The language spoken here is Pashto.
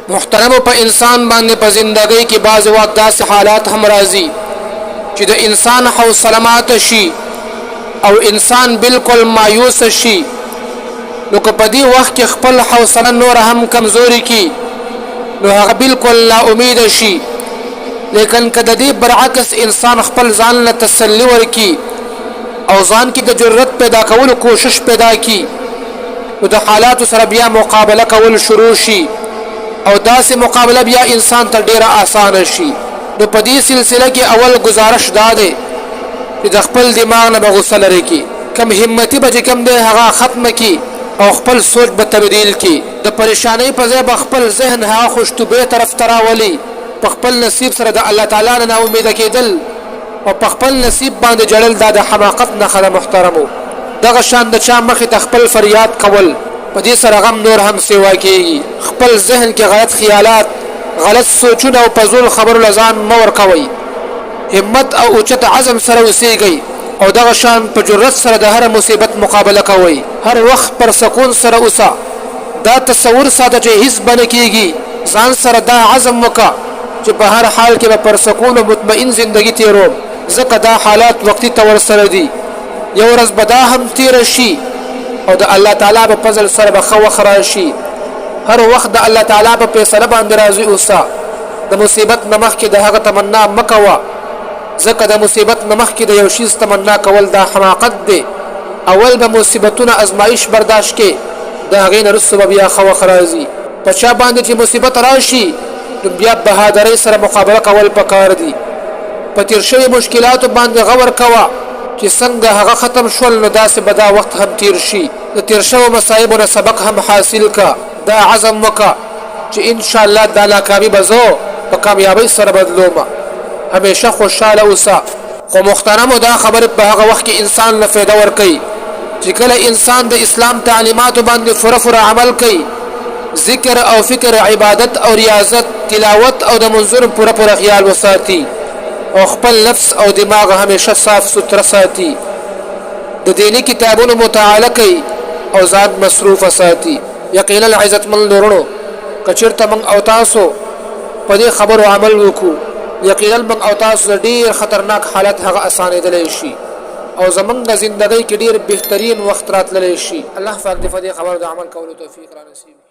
محترم په انسان باندې په زندګۍ کې بعض وخت داسې حالات هم راځي چې د انسان حوصله ماته شي او انسان بالکل مایوس شي. نو که په دې وخت کې خپل حوصله نور هم کمزوري کی نو هغه بالکل لا امید شي. لیکن که د دې برعکس انسان خپل ځان له تسلی ورکي او ځان کې د جرأت پیدا کولو کوشش پیدا کی نو د حالاتو سره بیا مقابله کول شروع شي او داسې مقابله بیا انسان ته ډیره آسانه شي. نو په دې سلسله کې اول گزارش دا دی چې د خپل دماغ نه به غوسه لرې کړي، کم همتي به چې کم دی هغه ختمه کړي او خپل سوچ به تبدیل کړي. د پریشانۍ په ځای به خپل ذهن هغه خوشطبعۍ طرف ته راولي. په خپل نصیب سره د الله تعالی نه ناامیده کېدل او په خپل نصیب باندې جړل دا د حماقت نښه ده. محترمو، دغه شان د چا مخې ته خپل فریاد کول په دې سره غم نور هم سیوا کېږي. خپل ذهن کې غلط خیالات، غلط سوچونه او په زور خبرو له ځان مه ورکوئ. همت او اوچت عزم سره اوسیږئ او دغه شان په جرأت سره د هر مصیبت مقابله کوئ. هر وخت پر سکون سره اوسه. دا تصور ساته چې هیڅ به نه کېږي. ځان سره دا عزم وکړه چې په هر حال کې به پر سکون او مطمئن زندگی تیروم، ځکه دا حالات وقتی تور سره دي. یو ورځ به دا هم تیره شي او د الله تعالی په فضل سره به ښه وخت راشي. هر وخت د الله تعالی په فیصله باندې راضي اوسه. د مصیبت نه مخکې د هغه تمنا مه کوه، ځکه د مصیبت نه مخکې د یو شي تمنا کول دا حماقت دی. اول به مصیبتونه ازمایش برداشت کې، د هغې نه وروسته به بیا ښه وخت راځي. په چا باندې چې مصیبت راشي نو بیا بهادرۍ سره مقابله کول پکار دي. په تیر شوي مشکلاتو باندې غور کوه چې څنګه هغه ختم شول، نو داسې به دا وخت هم تیر شي. د تیر شوو مصایبو نه سبق هم حاصل کا. دا عزم وکړه چې انشاءالله دا ناکامي به زه په کامیابۍ سره بدلومه. همیشه خوشحاله اوسه. خو محترمو، دا خبرې په هغه وخت کې انسان له فایده ورکوي چې کله انسان د اسلام تعلیماتو باندې فره عمل کوي. ذکر او فکر، عبادت او ریاضت، تلاوت او د منظور پوره خیال وساتي او خپل نفس او دماغ همیشه صاف سوتره ساتي. د دینی کتابونو مطالعه کوي او ځان مصروف ساتي. یقینا عزتمن لورونو، که چېرته موږ او تاسو په دې خبرو عمل وکړو، یقینا موږ او تاسو ډېر خطرناک حالت هغه اسانېدلی شي او زموږ د زندګۍ کې ډېر بهترین وخت راتللی شي. الله پاک دې په دې خبرو د عمل کولو توفیق را نصیب